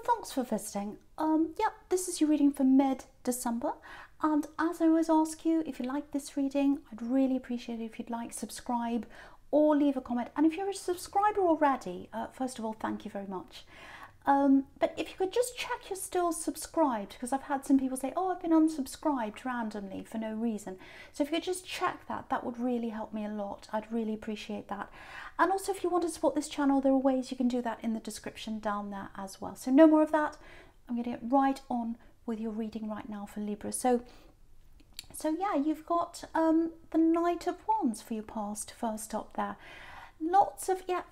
thanks for visiting. Yeah, this is your reading for mid-December. And as I always ask you, if you like this reading, I'd really appreciate it if you'd like, subscribe, or leave a comment. And if you're a subscriber already, first of all, thank you very much. But if you could just check you're still subscribed, because I've had some people say, oh, I've been unsubscribed randomly for no reason. So if you could just check that, that would really help me a lot. I'd really appreciate that. And also, if you want to support this channel, there are ways you can do that in the description down there as well. So no more of that. I'm going to get right on with your reading right now for Libra. So yeah, you've got the Knight of Wands for your past first up there. Lots of, yeah,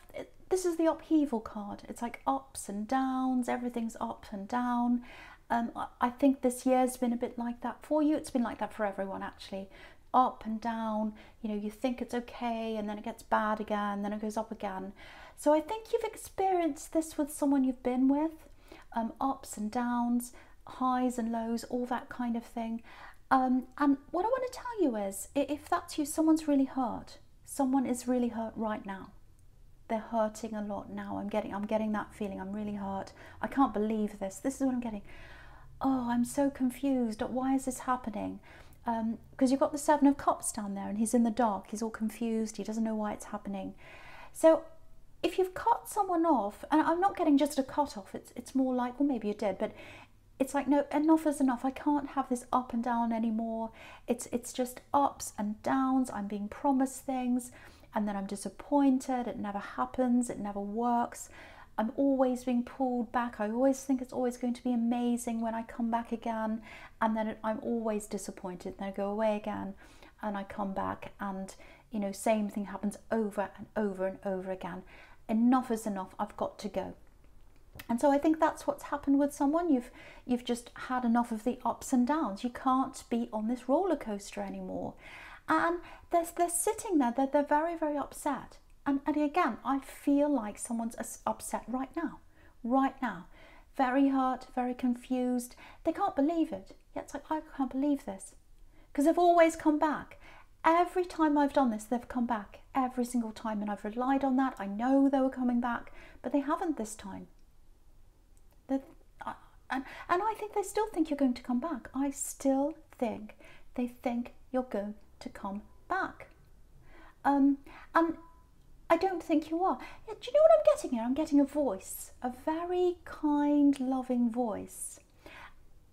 this is the upheaval card. It's like ups and downs, everything's up and down. I think this year's been a bit like that for you. It's been like that for everyone, actually. Up and down, you know, you think it's okay and then it gets bad again, then it goes up again. So I think you've experienced this with someone you've been with, ups and downs, highs and lows, all that kind of thing. And what I want to tell you is, if that's you, someone's really hurt. Someone is really hurt right now. They're hurting a lot now. I'm getting that feeling. I'm really hurt. I can't believe this. This is what I'm getting. Oh, I'm so confused. Why is this happening? Because you've got the Seven of Cups down there and he's in the dark. He's all confused. He doesn't know why it's happening. So if you've cut someone off, and I'm not getting just a cut off, it's more like, well, maybe you did, but it's like, no, enough is enough. I can't have this up and down anymore. It's just ups and downs. I'm being promised things and then I'm disappointed. It never happens. It never works. I'm always being pulled back. I always think it's always going to be amazing when I come back again, and then I'm always disappointed. Then I go away again and I come back, and you know, same thing happens over and over and over again. Enough is enough. I've got to go. And so I think that's what's happened with someone. You've just had enough of the ups and downs. You can't be on this roller coaster anymore. And they're sitting there, they're very, very upset. And again, I feel like someone's upset right now. Very hurt, very confused. They can't believe it. Yeah, it's like, I can't believe this. Because they've always come back. Every time I've done this, they've come back. Every single time. And I've relied on that. I know they were coming back, but they haven't this time. And I think they still think you're going to come back. I still think they think you're going to come back. And I don't think you are. Yeah, do you know what I'm getting here? I'm getting a voice, a very kind, loving voice.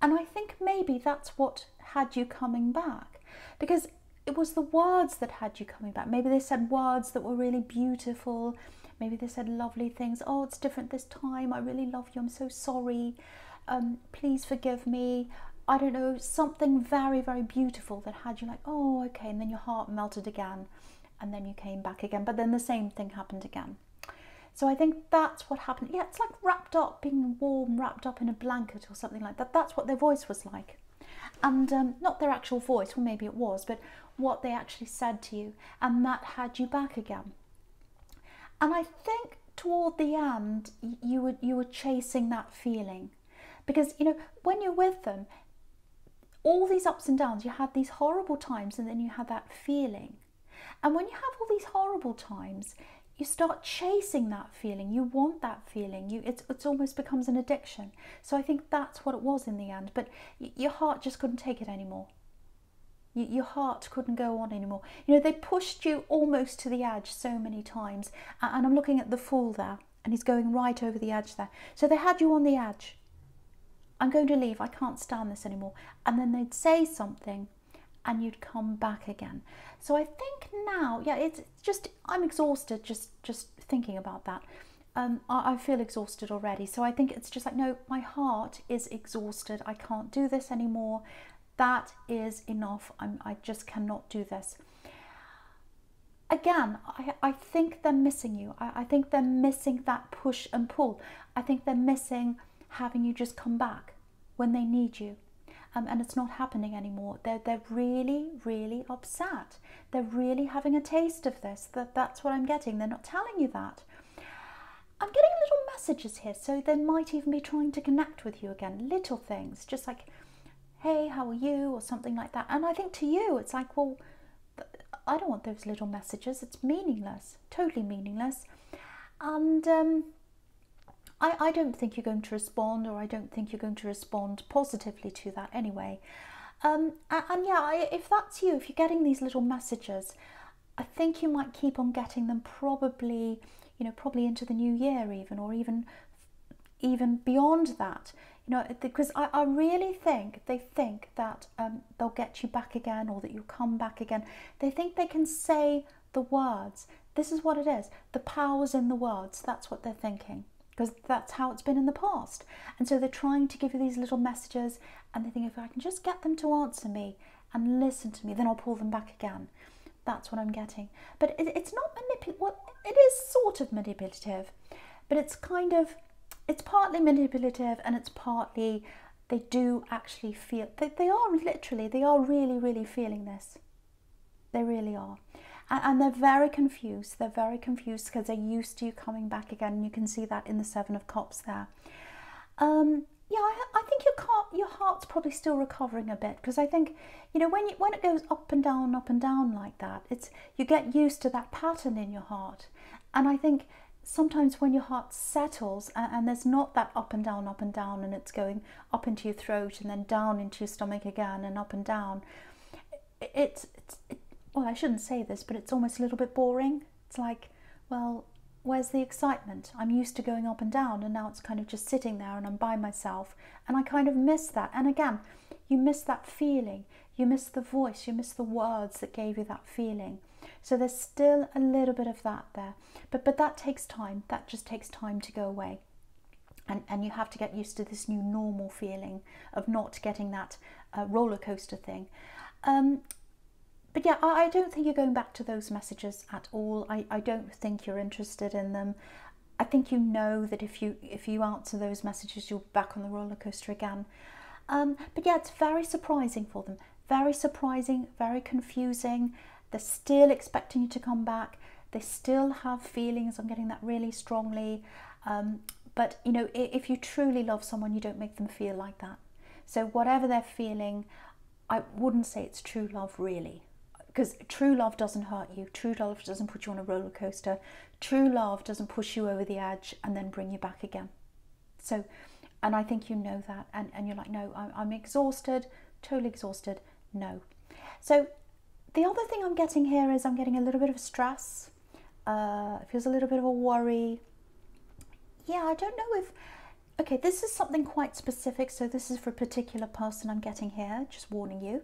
And I think maybe that's what had you coming back, because it was the words that had you coming back. Maybe they said words that were really beautiful. Maybe they said lovely things. Oh, it's different this time. I really love you. I'm so sorry. Please forgive me. I don't know, something very, very beautiful that had you like, oh, okay. And then your heart melted again. And then you came back again. But then the same thing happened again. So I think that's what happened. Yeah, it's like wrapped up, being warm, wrapped up in a blanket or something like that. That's what their voice was like. And not their actual voice, well, maybe it was, but what they actually said to you. And that had you back again. And I think toward the end, you were chasing that feeling. Because, you know, when you're with them, all these ups and downs, you had these horrible times and then you had that feeling. And when you have all these horrible times, you start chasing that feeling. You want that feeling. It almost becomes an addiction. So I think that's what it was in the end. But your heart just couldn't take it anymore. Your heart couldn't go on anymore. You know, they pushed you almost to the edge so many times. And I'm looking at the Fool there, and he's going right over the edge there. So they had you on the edge. I'm going to leave. I can't stand this anymore. And then they'd say something, and you'd come back again. So I think now, yeah, it's just, I'm exhausted just thinking about that. I feel exhausted already. So I think it's just like, no, my heart is exhausted. I can't do this anymore. That is enough. I just cannot do this. Again, I think they're missing you. I think they're missing that push and pull. I think they're missing having you just come back when they need you. And it's not happening anymore. They're really, really upset. They're really having a taste of this. That's what I'm getting. They're not telling you that. I'm getting little messages here. So they might even be trying to connect with you again. Little things, just like, hey, how are you? Or something like that. And I think to you, it's like, well, I don't want those little messages. It's meaningless, totally meaningless. And I don't think you're going to respond, or I don't think you're going to respond positively to that anyway. And yeah, if that's you, if you're getting these little messages, I think you might keep on getting them, probably, you know, probably into the new year even, or even beyond that, you know, because I really think they think that they'll get you back again, or that you'll come back again. They think they can say the words. This is what it is. The power's in the words. That's what they're thinking, because that's how it's been in the past. And so they're trying to give you these little messages, and they think, if I can just get them to answer me and listen to me, then I'll pull them back again. That's what I'm getting. But it's not manipulative. Well, it is sort of manipulative, but it's kind of, it's partly manipulative, and it's partly they do actually feel, they are literally, they are really, really feeling this. They really are. And they're very confused. They're very confused because they're used to you coming back again. You can see that in the Seven of Cups there. Yeah, I think your heart's probably still recovering a bit, because I think, you know, when it goes up and down like that, you get used to that pattern in your heart. And I think sometimes when your heart settles, and there's not that up and down, and it's going up into your throat and then down into your stomach again and up and down, well, I shouldn't say this, but it's almost a little bit boring. It's like, well, where's the excitement? I'm used to going up and down, and now it's kind of just sitting there, and I'm by myself, and I kind of miss that. And again, you miss that feeling, you miss the voice, you miss the words that gave you that feeling. So there's still a little bit of that there, but that takes time. That just takes time to go away. And you have to get used to this new normal feeling of not getting that roller coaster thing. But yeah, I don't think you're going back to those messages at all. I don't think you're interested in them. I think you know that if you answer those messages, you'll be back on the roller coaster again. But yeah, it's very surprising for them. Very surprising, very confusing. They're still expecting you to come back. They still have feelings. I'm getting that really strongly. But you know, if you truly love someone, you don't make them feel like that. So whatever they're feeling, I wouldn't say it's true love, really. Because true love doesn't hurt you. True love doesn't put you on a roller coaster. True love doesn't push you over the edge and then bring you back again. So, and I think you know that. And you're like, no, I'm exhausted, totally exhausted. No. So the other thing I'm getting here is I'm getting a little bit of stress. It feels a little bit of a worry. Yeah, I don't know if... Okay, this is something quite specific. So this is for a particular person I'm getting here, just warning you.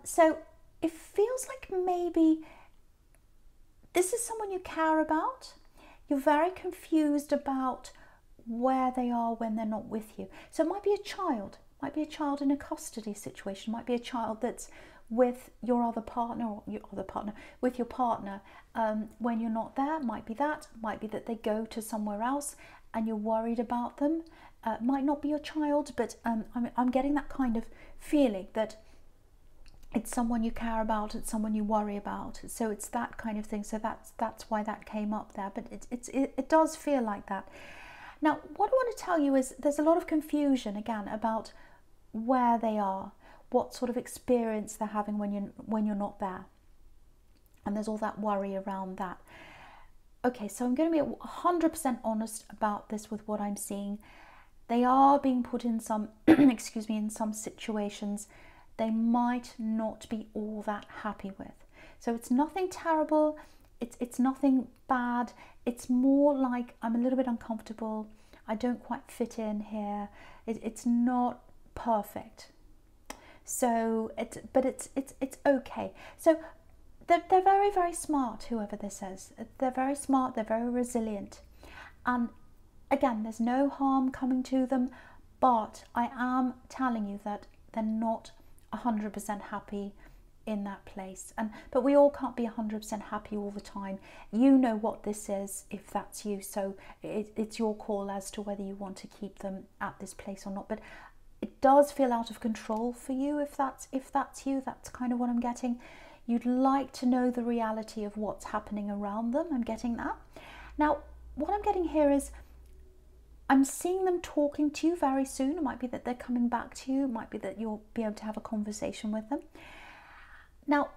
So it feels like maybe this is someone you care about. You're very confused about where they are when they're not with you. So it might be a child. It might be a child in a custody situation. It might be a child that's with your other partner, or with your partner when you're not there. It might be that. It might be that they go to somewhere else and you're worried about them. It might not be your child, but I'm getting that kind of feeling that it's someone you care about, it's someone you worry about. So it's that kind of thing. So that's why that came up there. But it does feel like that. Now, what I want to tell you is there's a lot of confusion again about where they are, what sort of experience they're having when you're not there, and there's all that worry around that. Okay, so I'm going to be 100% honest about this with what I'm seeing. They are being put in some, excuse me, in some situations they might not be all that happy with. So it's nothing terrible, it's nothing bad, it's more like I'm a little bit uncomfortable, I don't quite fit in here, it's not perfect. So it's okay. So they're very, very smart, whoever this is. They're very smart, they're very resilient. And again, there's no harm coming to them, but I am telling you that they're not 100% happy in that place. But we all can't be 100% happy all the time. You know what this is if that's you. So it's your call as to whether you want to keep them at this place or not. But it does feel out of control for you if that's you. That's kind of what I'm getting. You'd like to know the reality of what's happening around them. I'm getting that. Now, what I'm getting here is I'm seeing them talking to you very soon. It might be that they're coming back to you. It might be that you'll be able to have a conversation with them. Now,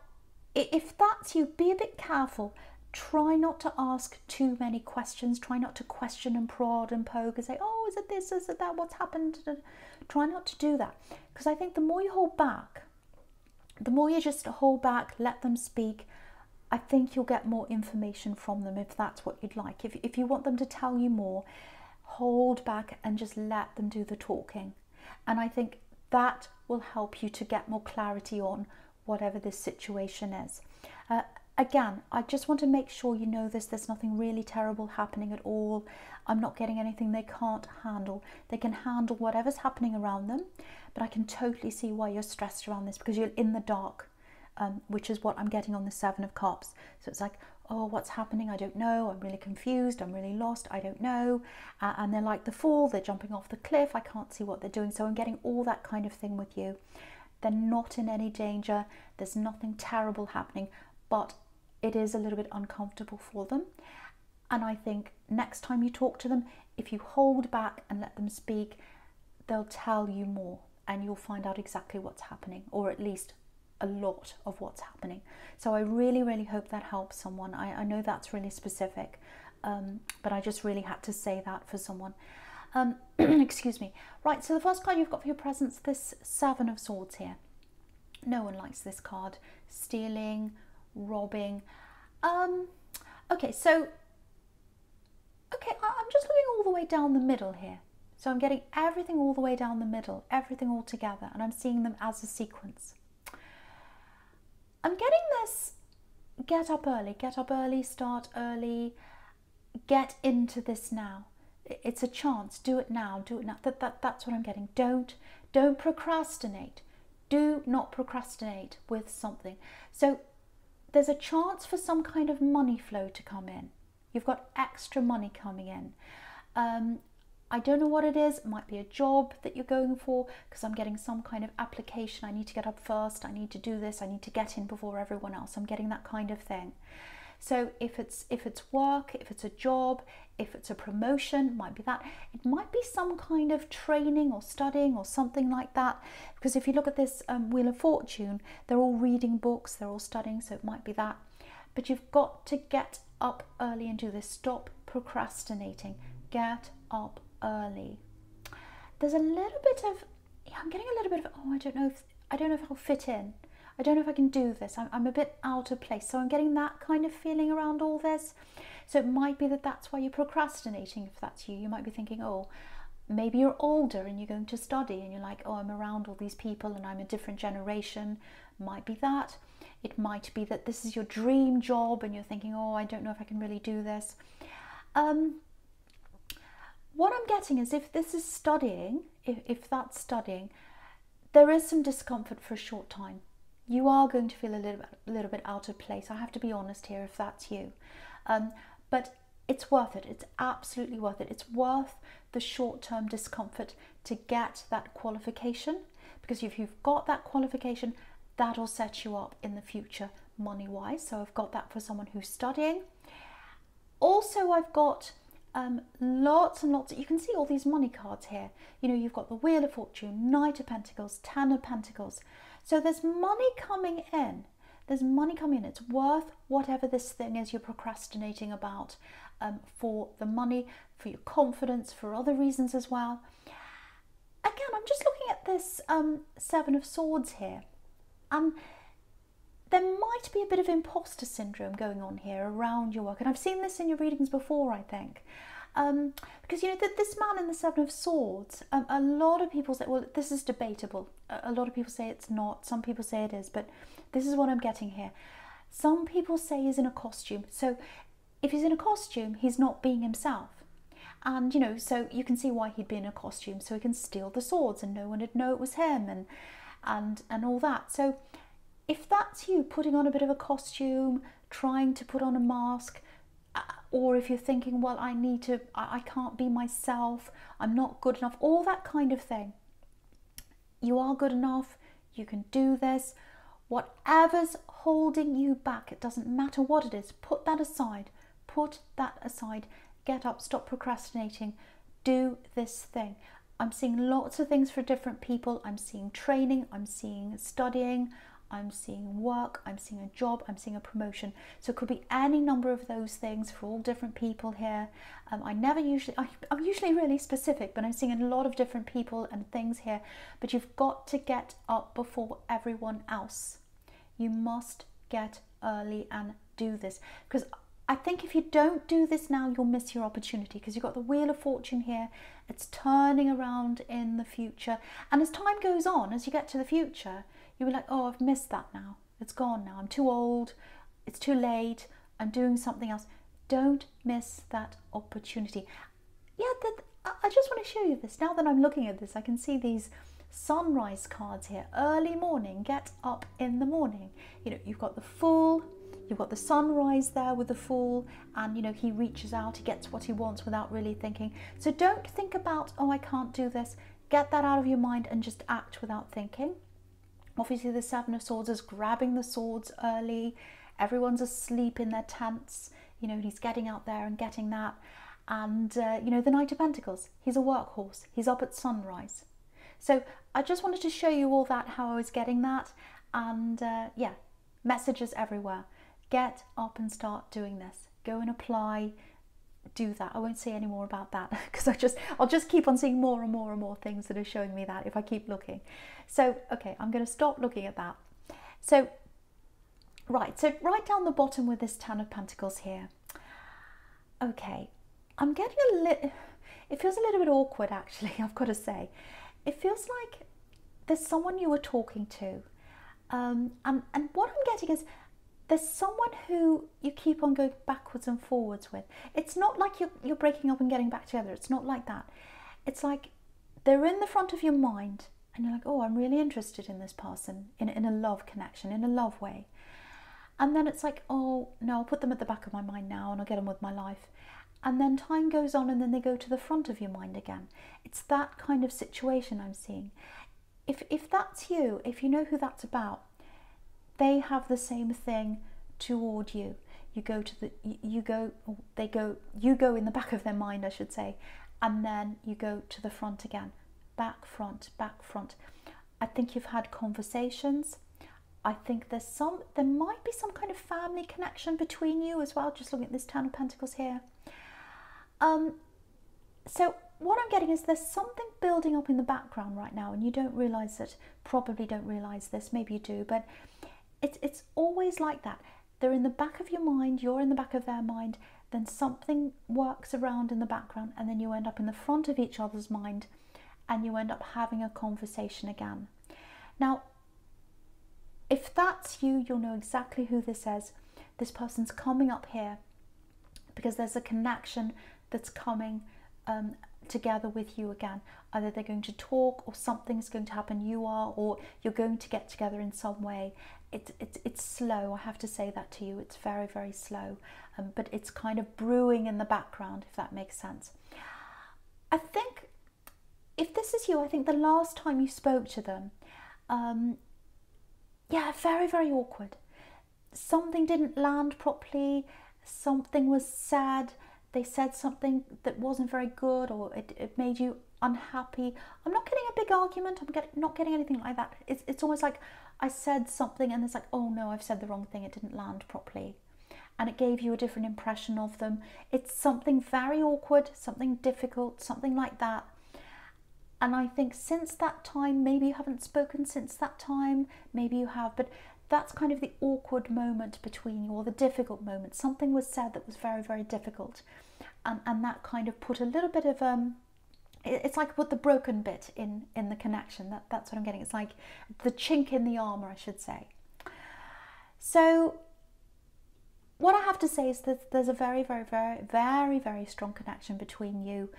if that's you, be a bit careful. try not to ask too many questions. Try not to question and prod and poke and say, oh, is it this, is it that, what's happened? Try not to do that, because I think the more you hold back, the more you just hold back, let them speak, I think you'll get more information from them if that's what you'd like. If you want them to tell you more, hold back and just let them do the talking. And I think that will help you to get more clarity on whatever this situation is. Again, I just want to make sure you know this. There's nothing really terrible happening at all. I'm not getting anything they can't handle. They can handle whatever's happening around them, but I can totally see why you're stressed around this, because you're in the dark, which is what I'm getting on the Seven of Cups. So it's like, oh, what's happening? I don't know. I'm really confused. I'm really lost. I don't know. And they're like the Fool. They're jumping off the cliff. I can't see what they're doing. So I'm getting all that kind of thing with you. They're not in any danger. There's nothing terrible happening, but it is a little bit uncomfortable for them. And I think next time you talk to them, if you hold back and let them speak, they'll tell you more and you'll find out exactly what's happening, or at least a lot of what's happening. So I really, really hope that helps someone. I know that's really specific, but I just really had to say that for someone. Excuse me. Right, so the first card you've got for your presence, this Seven of Swords here. No one likes this card. Stealing, robbing. Okay, so I'm just looking all the way down the middle here. So I'm getting everything all the way down the middle, everything all together, and I'm seeing them as a sequence. I'm getting this: get up early, start early, get into this now. It's a chance. Do it now. Do it now. That's what I'm getting. Don't procrastinate. Do not procrastinate with something. So there's a chance for some kind of money flow to come in. You've got extra money coming in. I don't know what it is. It might be a job that you're going for, because I'm getting some kind of application. I need to get up first. I need to do this. I need to get in before everyone else. I'm getting that kind of thing. So if it's work, if it's a job, if it's a promotion, might be that. It might be some kind of training or studying or something like that. Because if you look at this Wheel of Fortune, they're all reading books, they're all studying, so it might be that. But you've got to get up early and do this. Stop procrastinating. Get up early. There's a little bit of, I'm getting a little bit of, oh, I don't know if I'll fit in. I don't know if I can do this. I'm a bit out of place. So I'm getting that kind of feeling around all this. So it might be that that's why you're procrastinating. If that's you, you might be thinking, oh, maybe you're older and you're going to study and you're like, oh, I'm around all these people and I'm a different generation. Might be that. It might be that this is your dream job and you're thinking, oh, I don't know if I can really do this. What I'm getting is, if this is studying, if that's studying, there is some discomfort for a short time. You are going to feel a little bit out of place. I have to be honest here if that's you. But it's worth it. It's absolutely worth it. It's worth the short-term discomfort to get that qualification, because if you've got that qualification, that'll set you up in the future money-wise. So I've got that for someone who's studying. Also, I've got lots and lots. You can see all these money cards here. You know, you've got the Wheel of Fortune, Knight of Pentacles, Ten of Pentacles. So there's money coming in. There's money coming in. It's worth whatever this thing is you're procrastinating about, for the money, for your confidence, for other reasons as well. Again, I'm just looking at this Seven of Swords here, and there might be a bit of imposter syndrome going on here around your work. And I've seen this in your readings before, I think. Because, you know, this man in the Seven of Swords, a lot of people say, well, this is debatable. A lot of people say it's not. Some people say it is. But this is what I'm getting here. Some people say he's in a costume. So if he's in a costume, he's not being himself. And, you know, so you can see why he'd be in a costume. So he can steal the swords and no one would know it was him and all that. So if that's you, putting on a bit of a costume, trying to put on a mask, or if you're thinking, well, I can't be myself, I'm not good enough, all that kind of thing. You are good enough, you can do this. Whatever's holding you back, it doesn't matter what it is, put that aside. Put that aside. Get up, stop procrastinating, do this thing. I'm seeing lots of things for different people. I'm seeing training, I'm seeing studying, I'm seeing work, I'm seeing a job, I'm seeing a promotion. So it could be any number of those things for all different people here. I'm usually really specific, but I'm seeing a lot of different people and things here. But you've got to get up before everyone else. You must get early and do this, because I think if you don't do this now, you'll miss your opportunity, because you've got the Wheel of Fortune here. It's turning around in the future. And as time goes on, as you get to the future, you'll be like, oh, I've missed that now. It's gone now. I'm too old. It's too late. I'm doing something else. Don't miss that opportunity. Yeah, I just want to show you this. Now that I'm looking at this, I can see these sunrise cards here. Early morning, get up in the morning. You know, you've got the Fool, you've got the sunrise there with the Fool, and you know, he reaches out, he gets what he wants without really thinking. So don't think about, oh, I can't do this. Get that out of your mind and just act without thinking. Obviously the Seven of Swords is grabbing the swords early. Everyone's asleep in their tents. You know, he's getting out there and getting that. And you know, the Knight of Pentacles, he's a workhorse. He's up at sunrise. So I just wanted to show you all that, how I was getting that. And yeah, messages everywhere. Get up and start doing this. Go and apply, do that. I won't say any more about that, because I'll just keep on seeing more and more and more things that are showing me that if I keep looking. So, okay, I'm going to stop looking at that. So, right down the bottom with this Ten of Pentacles here. Okay, I'm getting it feels a little bit awkward actually, I've got to say. It feels like there's someone you were talking to, and what I'm getting is there's someone who you keep on going backwards and forwards with. It's not like you're breaking up and getting back together. It's not like that. It's like they're in the front of your mind and you're like, oh, I'm really interested in this person in a love connection, in a love way. And then it's like, oh, no, I'll put them at the back of my mind now and I'll get on with my life. And then time goes on and then they go to the front of your mind again. It's that kind of situation I'm seeing. If that's you, if you know who that's about, they have the same thing toward you. You go in the back of their mind, I should say, and then you go to the front again. Back, front, back, front. I think you've had conversations. I think there might be some kind of family connection between you as well, just looking at this Ten of Pentacles here. So what I'm getting is there's something building up in the background right now, and you don't realise it, probably don't realise this, maybe you do, but it's always like that. They're in the back of your mind, you're in the back of their mind, then something works around in the background, and then you end up in the front of each other's mind, and you end up having a conversation again. Now, if that's you, you'll know exactly who this is. This person's coming up here because there's a connection that's coming together with you again. Either they're going to talk, or something's going to happen, or you're going to get together in some way. It's slow, I have to say that to you. It's very, very slow, but it's kind of brewing in the background, if that makes sense. I think if this is you, I think the last time you spoke to them, yeah, very, very awkward. Something didn't land properly, something was said, they said something that wasn't very good, or it made you unhappy. I'm not getting a big argument, not getting anything like that. It's almost like I said something and it's like, oh no, I've said the wrong thing, it didn't land properly. And it gave you a different impression of them. It's something very awkward, something difficult, something like that. And I think since that time, maybe you haven't spoken since that time, maybe you have, but that's kind of the awkward moment between you, or the difficult moment. Something was said that was very, very difficult. And that kind of put a little bit of, it's like put the broken bit in the connection. That's what I'm getting. It's like the chink in the armour, I should say. So what I have to say is that there's a very, very, very, very, very strong connection between you.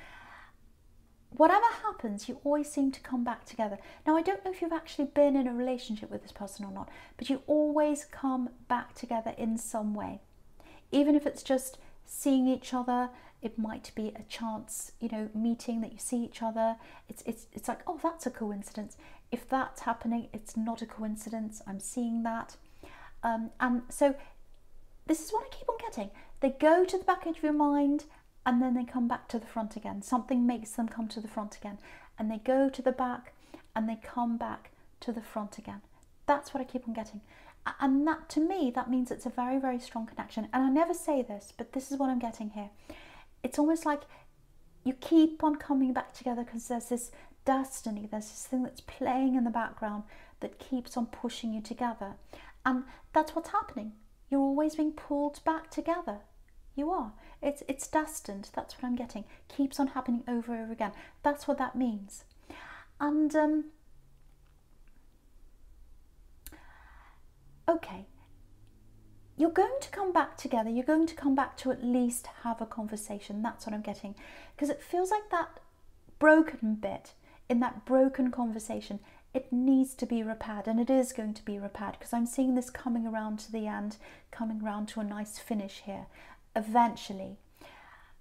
Whatever happens, you always seem to come back together. Now, I don't know if you've actually been in a relationship with this person or not, but you always come back together in some way. Even if it's just seeing each other, it might be a chance, you know, meeting that you see each other. It's like, oh, that's a coincidence. If that's happening, it's not a coincidence. I'm seeing that. And so this is what I keep on getting. They go to the back of your mind, and then they come back to the front again. Something makes them come to the front again. And they go to the back and they come back to the front again. That's what I keep on getting. And that, to me, that means it's a very, very strong connection. And I never say this, but this is what I'm getting here. It's almost like you keep on coming back together because there's this destiny, there's this thing that's playing in the background that keeps on pushing you together. And that's what's happening. You're always being pulled back together. You are. It's destined. That's what I'm getting. Keeps on happening over and over again. That's what that means. And okay, you're going to come back together. You're going to come back to at least have a conversation. That's what I'm getting. Because it feels like that broken bit in that broken conversation, it needs to be repaired, and it is going to be repaired, because I'm seeing this coming around to the end, coming around to a nice finish here, eventually.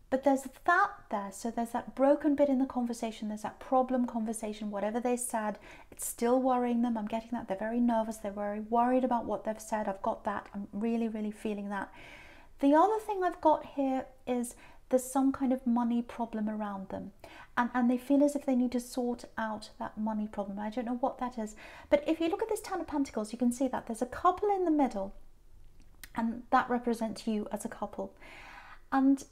But there's that there, so there's that broken bit in the conversation, there's that problem conversation, whatever they said, it's still worrying them. I'm getting that. They're very nervous, they're very worried about what they've said. I've got that. I'm really, really feeling that. The other thing I've got here is there's some kind of money problem around them. And they feel as if they need to sort out that money problem. I don't know what that is. But if you look at this Ten of Pentacles, you can see that there's a couple in the middle. And that represents you as a couple. And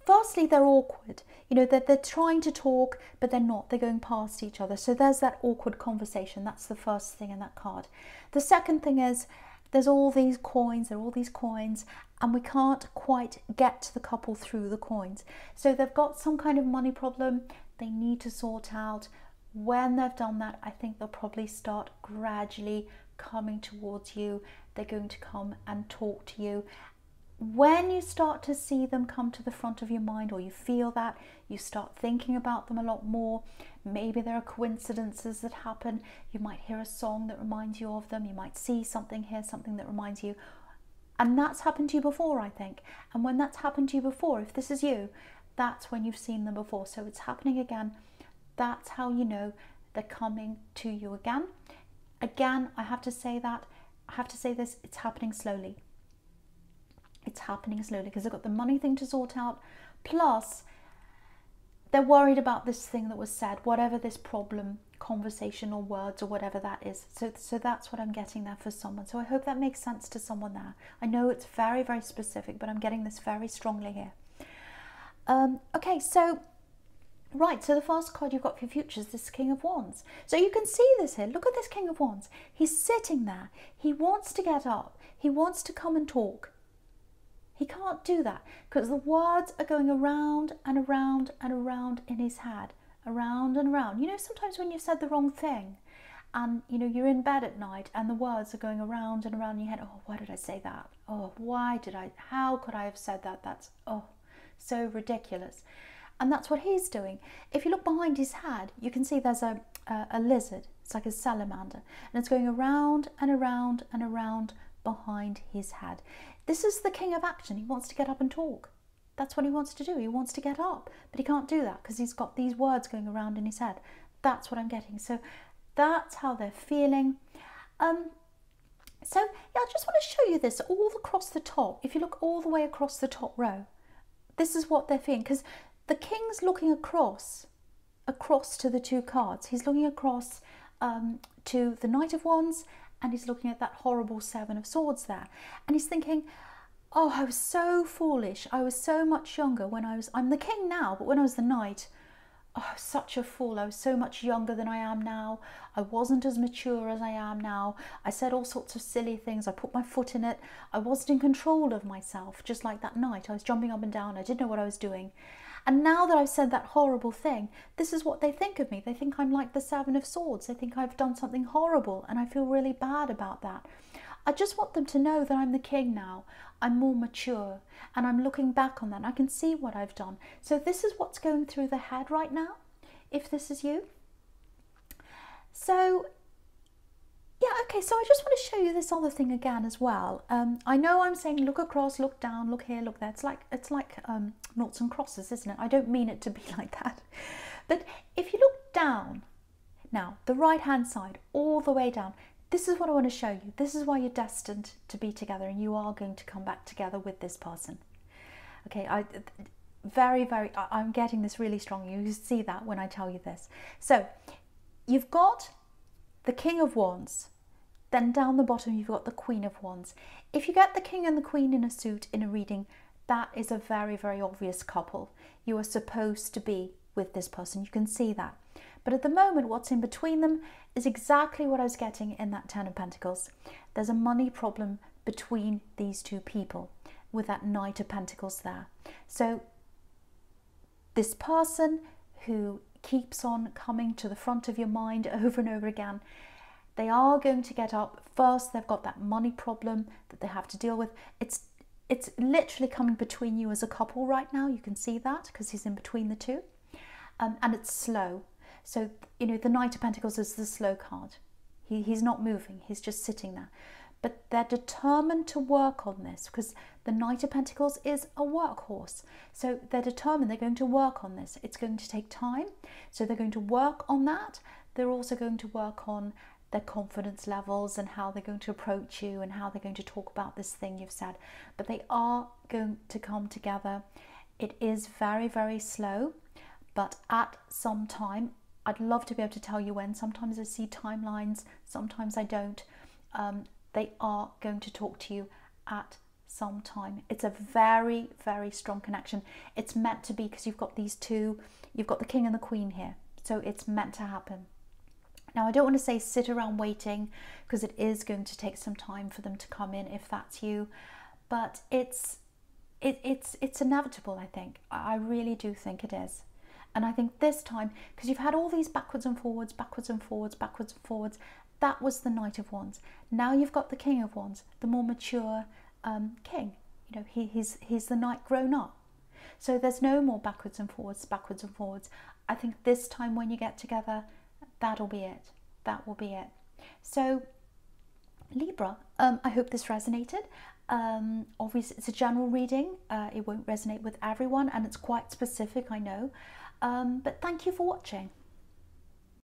firstly, they're awkward. You know, they're trying to talk, but they're not. They're going past each other. So there's that awkward conversation. That's the first thing in that card. The second thing is there's all these coins. There are all these coins. And we can't quite get to the couple through the coins. So they've got some kind of money problem they need to sort out. When they've done that, I think they'll probably start gradually coming towards you. They're going to come and talk to you. When you start to see them come to the front of your mind, or you feel that, you start thinking about them a lot more. Maybe there are coincidences that happen. You might hear a song that reminds you of them. You might see something, hear something that reminds you. And that's happened to you before, I think. And when that's happened to you before, if this is you, that's when you've seen them before. So it's happening again. That's how you know they're coming to you again. Again, I have to say that. I have to say this, it's happening slowly. It's happening slowly because they've got the money thing to sort out. Plus, they're worried about this thing that was said, whatever this problem, conversation or words or whatever that is. So that's what I'm getting there for someone. So I hope that makes sense to someone there. I know it's very, very specific, but I'm getting this very strongly here. Okay, so right, so the first card you've got for your future is this King of Wands. So you can see this here. Look at this King of Wands. He's sitting there. He wants to get up. He wants to come and talk. He can't do that because the words are going around and around and around in his head. Around and around. You know, sometimes when you've said the wrong thing and, you know, you're in bed at night and the words are going around and around in your head. Oh, why did I say that? Oh, how could I have said that? That's, oh, so ridiculous. And that's what he's doing. If you look behind his head, you can see there's a lizard. It's like a salamander. And it's going around and around and around behind his head. This is the king of action. He wants to get up and talk. That's what he wants to do. He wants to get up, but he can't do that because he's got these words going around in his head. That's what I'm getting. So that's how they're feeling. So yeah, I just want to show you this all across the top. If you look all the way across the top row, this is what they're feeling, because the king's looking across to the two cards. He's looking across to the Knight of Wands, and he's looking at that horrible Seven of Swords there. And he's thinking, oh, I was so foolish. I was so much younger when I'm the king now, but when I was the knight, oh, I was such a fool. I was so much younger than I am now. I wasn't as mature as I am now. I said all sorts of silly things. I put my foot in it. I wasn't in control of myself, just like that knight. I was jumping up and down. I didn't know what I was doing. And now that I've said that horrible thing, this is what they think of me. They think I'm like the Seven of Swords. They think I've done something horrible, and I feel really bad about that. I just want them to know that I'm the king now. I'm more mature, and I'm looking back on that. And I can see what I've done. So this is what's going through the head right now, if this is you. So yeah, okay, so I just want to show you this other thing again as well. I know I'm saying look across, look down, look here, look there. It's like noughts and crosses, isn't it? I don't mean it to be like that. But if you look down, now, the right-hand side, all the way down, this is what I want to show you. This is why you're destined to be together, and you are going to come back together with this person. Okay, I'm getting this really strong. You see that when I tell you this. So you've got the King of Wands, Then down the bottom, you've got the Queen of Wands. If you get the King and the Queen in a suit in a reading, that is a very, very obvious couple. You are supposed to be with this person. You can see that. But at the moment, what's in between them is exactly what I was getting in that Ten of Pentacles. There's a money problem between these two people with that Knight of Pentacles there. So this person who keeps on coming to the front of your mind over and over again, they are going to get up. First, they've got that money problem that they have to deal with. It's literally coming between you as a couple right now. You can see that because he's in between the two. And it's slow. So, you know, the Knight of Pentacles is the slow card. He's not moving. He's just sitting there. But they're determined to work on this because the Knight of Pentacles is a workhorse. So they're determined they're going to work on this. It's going to take time. So they're going to work on that. They're also going to work on their confidence levels and how they're going to approach you and how they're going to talk about this thing you've said. But they are going to come together. It is very, very slow, but at some time, I'd love to be able to tell you when. Sometimes I see timelines, sometimes I don't. They are going to talk to you at some time. It's a very, very strong connection. It's meant to be because you've got these two, you've got the King and the Queen here. So it's meant to happen. Now, I don't want to say sit around waiting because it is going to take some time for them to come in if that's you, but it's inevitable, I think. I really do think it is. And I think this time, because you've had all these backwards and forwards, backwards and forwards, backwards and forwards, that was the Knight of Wands. Now you've got the King of Wands, the more mature king. You know, he's the knight grown up. So there's no more backwards and forwards, backwards and forwards. I think this time when you get together, that'll be it. That will be it. So Libra, I hope this resonated. Obviously, it's a general reading. It won't resonate with everyone, and it's quite specific, I know. But thank you for watching.